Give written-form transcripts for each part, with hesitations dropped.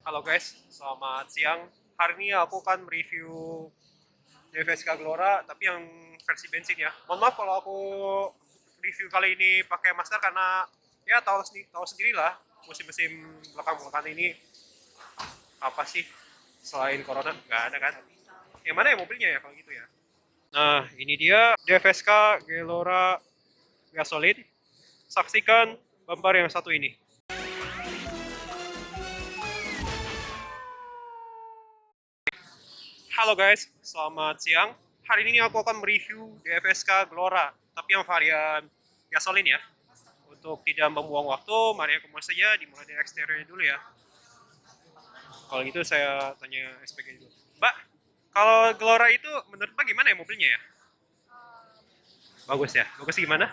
Halo guys, selamat siang. Hari ini aku akan mereview DVSK Glora, tapi yang versi bensin ya. Mohon maaf kalau aku review kali ini pakai masker karena ya tahu sendiri lah musim-musim belakang-belakangan ini apa sih selain corona nggak ada kan? Yang mana ya mobilnya ya kalau gitu ya? Nah ini dia DVSK Glora Gasolin. Saksikan bumper yang satu ini. Halo guys, selamat siang. Hari ini aku akan mereview DFSK Glora, tapi yang varian gasolin ya. Untuk tidak membuang waktu, mari aku mulai saja dimulai dari eksteriornya dulu ya. Kalau gitu saya tanya SPG dulu. Mbak, kalau Glora itu menurut Mbak gimana ya mobilnya ya? Bagus ya? Bagus gimana?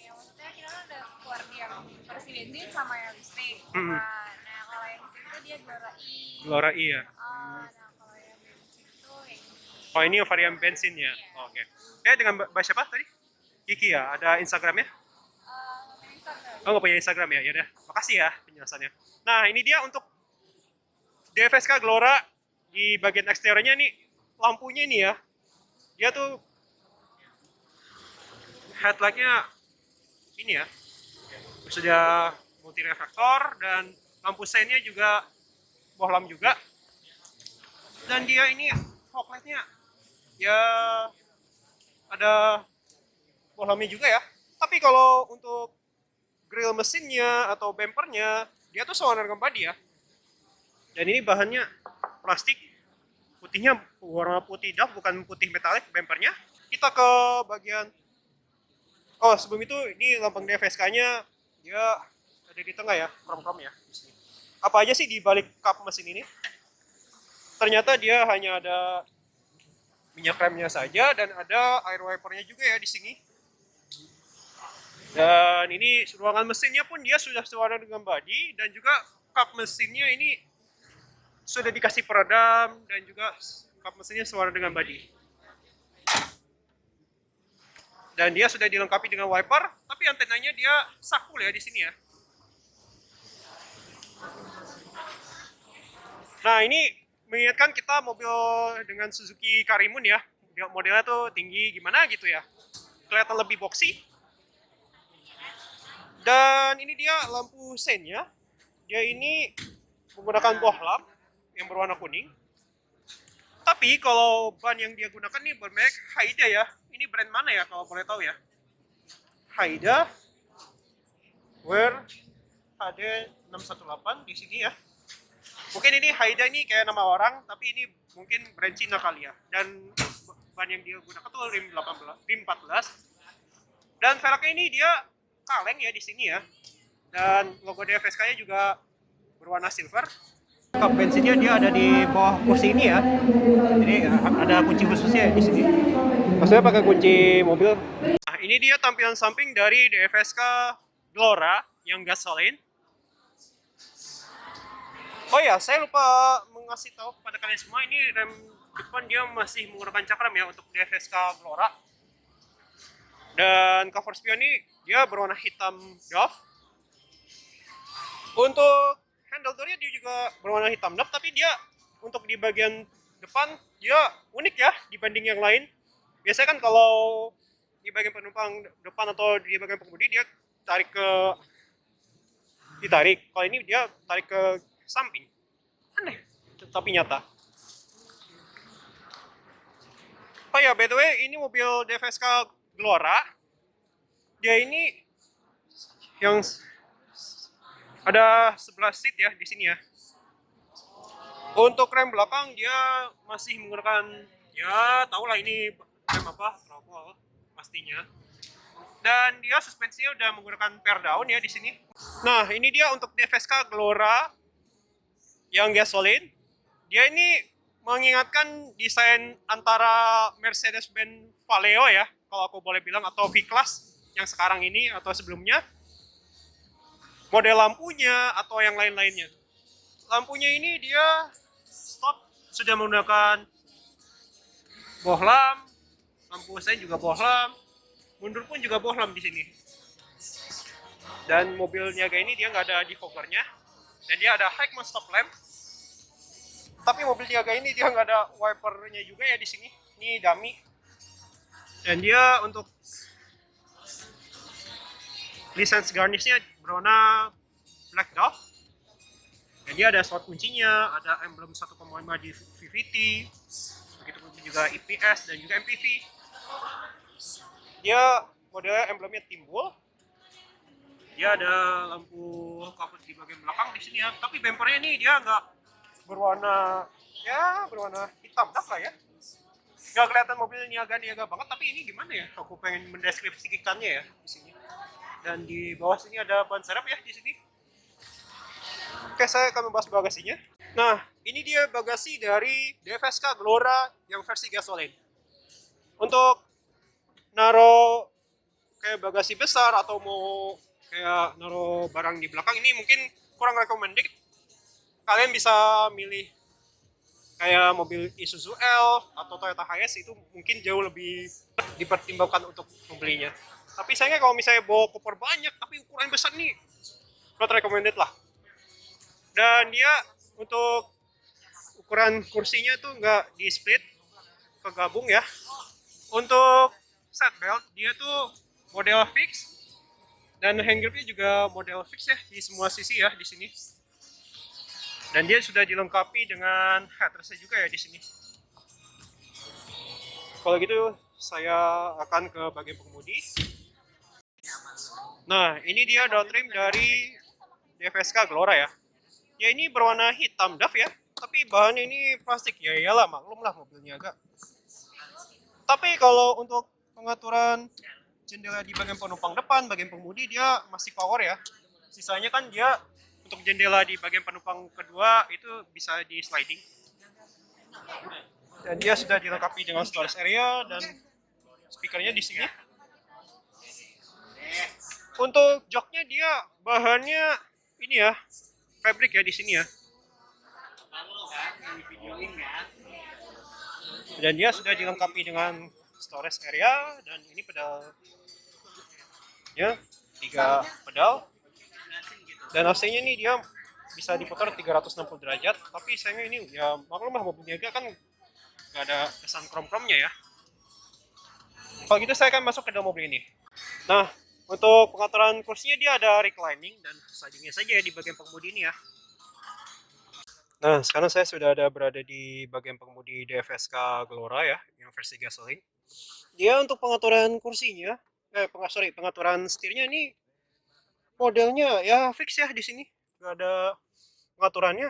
Ya maksudnya kita kan udah keluar yang versi bensin sama yang listrik. Hmm, Nah kalau yang listrik itu dia Glora I. Glora I ya. Nah kalau yang bensin itu yang ini. Oh ini yang varian bensin ya? Iya. Oh, oke. Okay. Dengan Mbak siapa tadi? Kiki ya? Ada Instagramnya? Instagram. Oh nggak punya Instagram ya? Ya udah, makasih ya penjelasannya. Nah ini dia untuk DFSK Glora di bagian eksteriornya nih lampunya ini ya. Dia tuh headlightnya ini ya, sudah multi reflektor dan lampu seinnya juga bohlam juga. Dan dia ini fog lightnya ya ada bohlamnya juga ya. Tapi kalau untuk grill mesinnya atau bumpernya dia tuh sewarna dengan body ya. Dan ini bahannya plastik, putihnya warna putih dark bukan putih metalik bumpernya. Kita ke bagian sebelum itu ini lambang DFSK-nya dia ada di tengah ya, krom-krom ya di sini. Apa aja sih di balik kap mesin ini? Ternyata dia hanya ada minyak remnya saja dan ada air wipernya juga ya di sini. Dan ini ruangan mesinnya pun dia sudah sewarna dengan body dan juga kap mesinnya ini sudah dikasih peredam dan juga kap mesinnya sewarna dengan body. Dan dia sudah dilengkapi dengan wiper, tapi antenanya dia sakul ya di sini ya. Nah ini mengingatkan kita mobil dengan Suzuki Karimun ya, modelnya tuh tinggi gimana gitu ya, kelihatan lebih boxy. Dan ini dia lampu seinnya, dia ini menggunakan bohlam yang berwarna kuning. Tapi kalau ban yang dia gunakan nih bermerek Haida ya. Ini brand mana ya kalau boleh tahu ya? Haida Wear HD 618 di sini ya. Mungkin ini Haida ini kayak nama orang, tapi ini mungkin brand Cina kali ya. Dan ban yang dia gunakan tuh rim 18, rim 14. Dan velgnya ini dia kaleng ya di sini ya. Dan logo DFSK-nya juga berwarna silver. Kap bensinnya dia ada di bawah kursi ini ya. Jadi ada kunci khususnya di sini. Maksudnya pakai kunci mobil. Nah, ini dia tampilan samping dari DFSK Glora yang gasolin. Oh ya, saya lupa mengasih tahu kepada kalian semua, ini rem depan dia masih menggunakan cakram ya untuk DFSK Glora. Dan cover spion ini dia berwarna hitam doff. Untuk handle door-nya dia juga berwarna hitam doff, tapi dia untuk di bagian depan dia unik ya dibanding yang lain. Biasanya kan kalau di bagian penumpang depan atau di bagian pengemudi dia ditarik. Kalau ini dia tarik ke samping. Aneh, tapi nyata. Oh ya, by the way, ini mobil DFSK Glora. Dia ini yang ada 11 seat ya di sini ya. Untuk rem belakang dia masih menggunakan ya tahulah ini rem apa, Travoil pastinya. Dan dia suspensinya udah menggunakan pair down ya di sini. Nah, ini dia untuk DFSK Glora yang gasolin. Dia ini mengingatkan desain antara Mercedes-Benz Valeo ya, kalau aku boleh bilang, atau V-Class yang sekarang ini atau sebelumnya. Model lampunya atau yang lain-lainnya. Lampunya ini dia stop sudah menggunakan bohlam, lampu sein juga bohlam, mundur pun juga bohlam di sini. Dan mobil niaga ini dia nggak ada defoggernya. Dan dia ada Heckman stop lamp. Tapi mobil Niaga ini dia nggak ada wipernya juga ya di sini. Ini dummy. Dan dia untuk license garnishnya berwarna black dove. Dan dia ada slot kuncinya, ada emblem 1,5 di VVT, begitu juga IPS dan juga MPV. Dia model emblemnya timbul. Dia ada lampu kaput di bagian belakang di sini ya. Tapi bumpernya ini dia nggak berwarna hitam dah lah ya. Nggak kelihatan mobil niaga banget. Tapi ini gimana ya? Aku pengen mendeskripsikannya ya di sini. Dan di bawah sini ada ban serep ya di sini. Oke, saya akan membahas bagasinya. Nah, ini dia bagasi dari DFSK Glora yang versi gasolin. Untuk naro kayak bagasi besar atau mau kayak naro barang di belakang ini mungkin kurang recommended. Kalian bisa milih kayak mobil Isuzu Elf atau Toyota Hiace, itu mungkin jauh lebih dipertimbangkan untuk membelinya. Tapi sayangnya kalau misalnya bawa koper banyak tapi ukuran besar nih, not recommended lah. Dan dia untuk ukuran kursinya tuh nggak di split, kegabung ya. Untuk seat belt dia tuh model fix, dan handgripnya juga model fix ya di semua sisi ya di sini. Dan dia sudah dilengkapi dengan headrestnya juga ya di sini. Kalau gitu saya akan ke bagian pengemudi. Nah, ini dia downstream dari DFSK Glora ya. Ya ini berwarna hitam daf ya, tapi bahannya ini plastik. Ya iyalah, maklum lah mobil niaga. Tapi kalau untuk pengaturan jendela di bagian penumpang depan, bagian pengemudi dia masih power ya. Sisanya kan dia untuk jendela di bagian penumpang kedua itu bisa di sliding. Dan dia sudah dilengkapi dengan storage area dan speakernya di sini. Untuk joknya dia bahannya ini ya, fabric ya di sini ya. Dan dia sudah dilengkapi dengan storage area, dan ini pedal ya, 3 pedal. Dan AC-nya nih dia bisa diputar 360 derajat, tapi sayangnya ini ya maklum lah mobil niaga kan nggak ada kesan krom-kromnya ya. Kalau gitu saya akan masuk ke dalam mobil ini. Nah, untuk pengaturan kursinya dia ada reclining dan slidingnya saja ya di bagian pengemudi ini ya. Nah, sekarang saya sudah berada di bagian pengemudi DFSK Glora ya, yang versi gasolin. Dia untuk pengaturan kursinya, pengaturan setirnya ini modelnya ya fix ya di sini, nggak ada pengaturannya.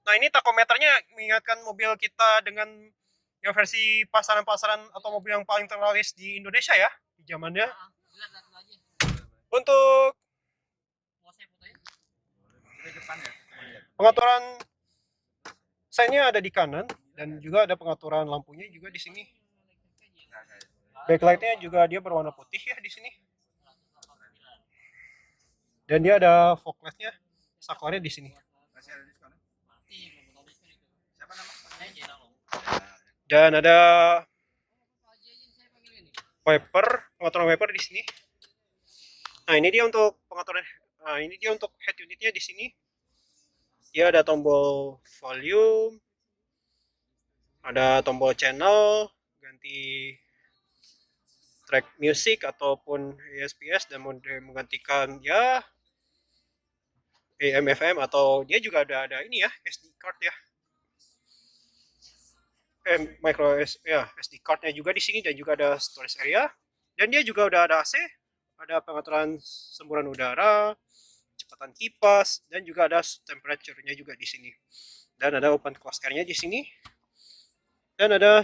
Nah, ini takometernya mengingatkan mobil kita dengan yang versi pasaran-pasaran atau mobil yang paling terlaris di Indonesia ya di zamannya. Untuk pengaturan sign-nya ada di kanan, dan juga ada pengaturan lampunya juga di sini. Backlight-nya juga dia berwarna putih ya di sini. Dan dia ada fog light-nya, saklarnya di sini. Dan ada wiper, pengaturan wiper di sini. Nah, ini dia untuk pengaturan. Nah, ini dia untuk head unitnya di sini. Dia ada tombol volume, ada tombol channel, ganti track music ataupun ESPS, dan menggantikan ya AM FM, atau dia juga ada ini ya, SD card ya. Micro SD cardnya juga di sini, dan juga ada storage area. Dan dia juga udah ada AC, ada pengaturan semburan udara, kecepatan kipas, dan juga ada temperature-nya juga di sini. Dan ada open close air-nya di sini. Dan ada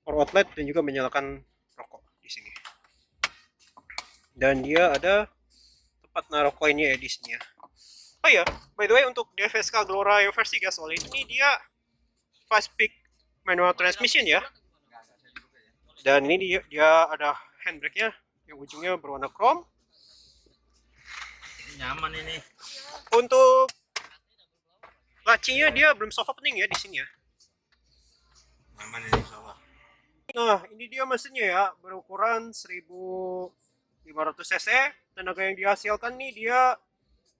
power outlet, dan juga menyalakan rokok di sini. Dan dia ada tempat naruh koinnya ya di sini ya. Oh ya, by the way, untuk DFSK Glora yang versi gasolin ini dia 5-speed manual transmission ya. Dan ini dia ada handbrake-nya yang ujungnya berwarna chrome. Nyaman ini. Untuk lacinya dia belum soft opening ya di sini ya. Nyaman ini sofa. Nah, ini dia mesinnya ya, berukuran 1500 cc. Tenaga yang dihasilkan nih dia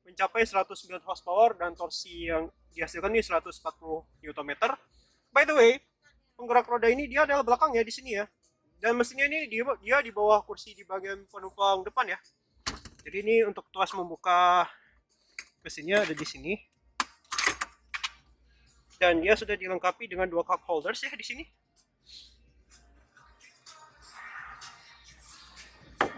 mencapai 109 horsepower dan torsi yang dihasilkan ini 140 Nm. By the way, penggerak roda ini dia adalah belakang ya di sini ya. Dan mesinnya ini dia di bawah kursi di bagian penumpang depan ya. Jadi ini untuk tuas membuka mesinnya ada di sini. Dan dia sudah dilengkapi dengan 2 cup holders ya di sini.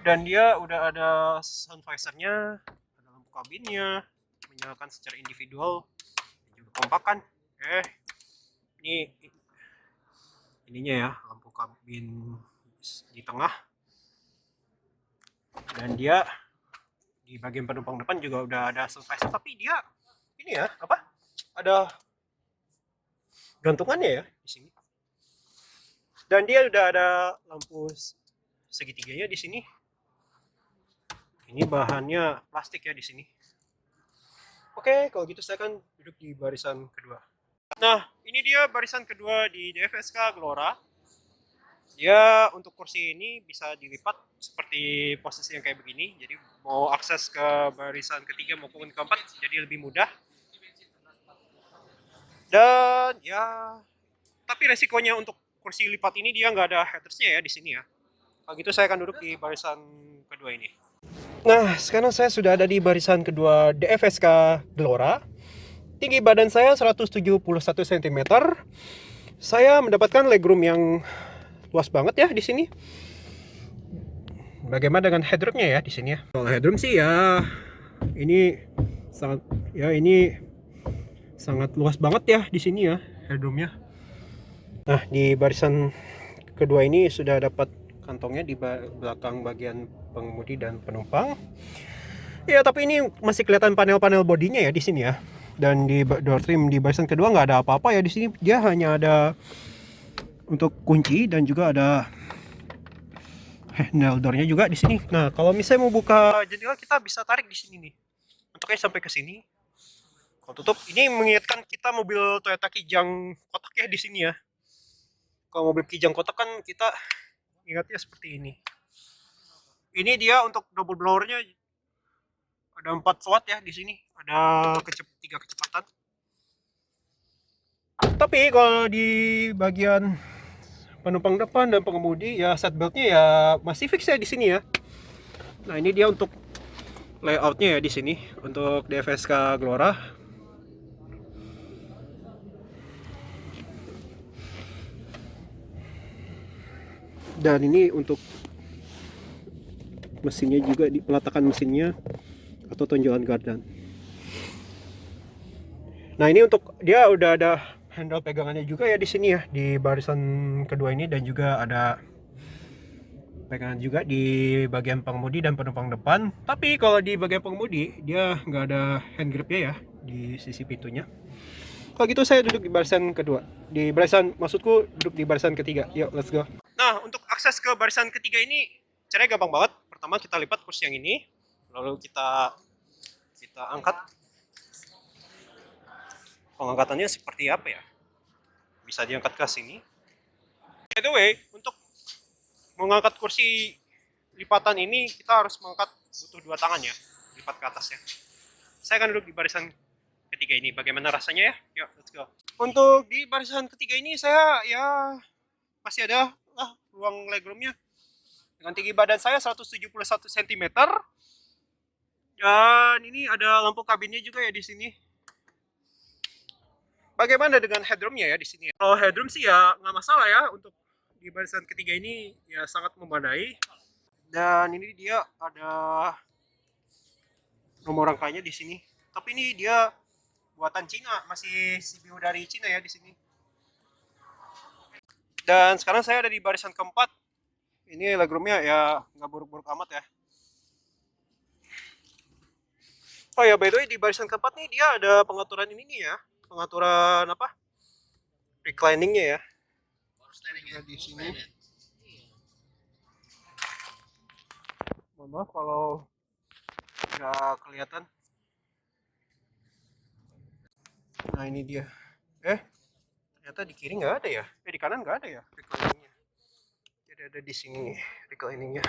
Dan dia udah ada sound visor-nya, ada lampu kabinnya, menyalakan secara individual, dan juga kompakan. Ini ininya ya, lampu kabin di tengah. Dan dia di bagian penumpang depan juga udah ada sound visor, tapi dia ini ya, apa? Ada gantungannya ya di sini. Dan dia udah ada lampu segitiganya di sini. Ini bahannya plastik ya di sini. Oke, kalau gitu saya akan duduk di barisan kedua. Nah, ini dia barisan kedua di DFSK Glora. Dia untuk kursi ini bisa dilipat seperti posisi yang kayak begini. Jadi mau akses ke barisan ketiga maupun keempat jadi lebih mudah. Dan ya, tapi resikonya untuk kursi lipat ini dia nggak ada headersnya ya di sini ya. Kalau gitu saya akan duduk di barisan kedua ini. Nah, sekarang saya sudah ada di barisan kedua DFSK Glora. Tinggi badan saya 171 cm. Saya mendapatkan legroom yang luas banget ya di sini. Bagaimana dengan headroomnya ya di sini ya? Kalau headroom sih ya ini sangat luas banget ya di sini ya headroomnya. Nah, di barisan kedua ini sudah dapat kantongnya di belakang bagian pengemudi dan penumpang. Ya, tapi ini masih kelihatan panel-panel bodinya ya di sini ya. Dan di door trim di barisan kedua nggak ada apa-apa ya di sini. Dia hanya ada untuk kunci dan juga ada handle door-nya juga di sini. Nah, kalau misalnya mau buka jendela kita bisa tarik di sini nih. Untuknya sampai ke sini. Kalau tutup, ini mengingatkan kita mobil Toyota Kijang kotak ya di sini ya. Kalau mobil Kijang kotak kan kita ingatnya seperti ini. Ini dia untuk double blower-nya ada 4 watt ya di sini. Ada 3 kecepatan. Tapi kalau di bagian penumpang depan dan pengemudi ya seatbelt-nya ya masih fix ya di sini ya. Nah, ini dia untuk layout-nya ya di sini untuk DFSK Glora. Dan ini untuk mesinnya juga, di peletakan mesinnya atau tonjolan gardan. Nah, ini untuk dia udah ada handle pegangannya juga ya di sini ya di barisan kedua ini, dan juga ada pegangan juga di bagian pengemudi dan penumpang depan. Tapi kalau di bagian pengemudi dia nggak ada hand gripnya ya di sisi pintunya. Kalau gitu saya duduk di barisan kedua. Di barisan, maksudku duduk di barisan ketiga. Yuk, let's go. Nah, untuk akses ke barisan ketiga ini caranya gampang banget. Pertama kita lipat kursi yang ini, lalu kita angkat. Pengangkatannya seperti apa ya? Bisa diangkat ke sini. By the way, untuk mengangkat kursi lipatan ini kita harus mengangkat, butuh 2 tangan ya, lipat ke atas ya. Saya akan duduk di barisan ketiga ini. Bagaimana rasanya ya? Yuk, let's go. Untuk di barisan ketiga ini saya ya masih ada ruang legroomnya. Dengan tinggi badan saya 171 cm. Dan ini ada lampu kabinnya juga ya di sini. Bagaimana dengan headroomnya ya di sini? Kalau headroom sih ya nggak masalah ya, untuk di barisan ketiga ini ya sangat memadai. Dan ini dia ada nomor rangkanya di sini. Tapi ini dia buatan Cina, masih CBU dari Cina ya di sini. Dan sekarang saya ada di barisan keempat. Ini legroomnya ya nggak buruk-buruk amat ya. Oh ya, by the way, di barisan keempat nih dia ada pengaturan ini nih ya. Pengaturan apa? Recliningnya ya. Juga di sini. Mohon maaf kalau nggak kelihatan. Nah, ini dia. Ternyata di kiri nggak ada ya. Di kanan nggak ada ya recliningnya. Jadi ada di sini recliningnya.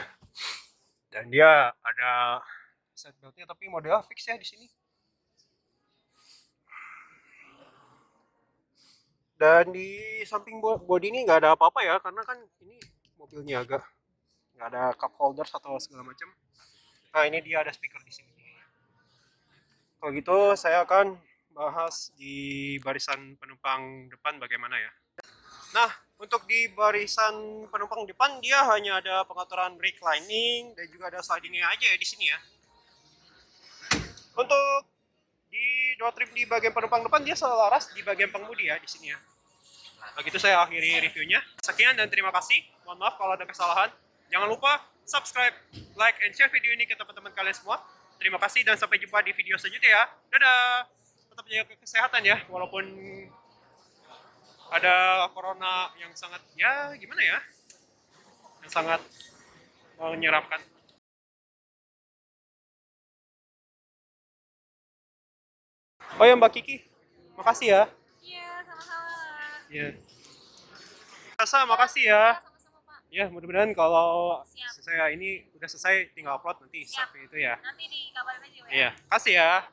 Dan dia ada seatbeltnya, tapi model fix ya di sini. Dan di samping body ini nggak ada apa-apa ya, karena kan ini mobilnya agak nggak ada cup holder atau segala macam. Nah ini dia ada speaker di sini. Kalau gitu saya akan bahas di barisan penumpang depan bagaimana ya. Nah untuk di barisan penumpang depan dia hanya ada pengaturan reclining dan juga ada slidingnya aja ya di sini ya. Untuk di door trim di bagian penumpang depan dia selaras di bagian pengemudi ya di sini ya. Begitu saya akhiri reviewnya. Sekian dan terima kasih. Mohon maaf kalau ada kesalahan. Jangan lupa subscribe, like, and share video ini ke teman-teman kalian semua. Terima kasih dan sampai jumpa di video selanjutnya ya. Dadah. Tetap jaga kesehatan ya, walaupun ada corona yang sangat ya gimana ya, yang sangat menyeramkan. Oh ya Mbak Kiki, makasih ya. Iya, sama-sama. Iya. Rasa makasih ya. Sama-sama, Pak. Ya mudah-mudahan kalau Siap. saya ini udah selesai tinggal upload nanti Siap. sampai itu ya. Nanti dikabarin aja ya. Iya, kasih ya.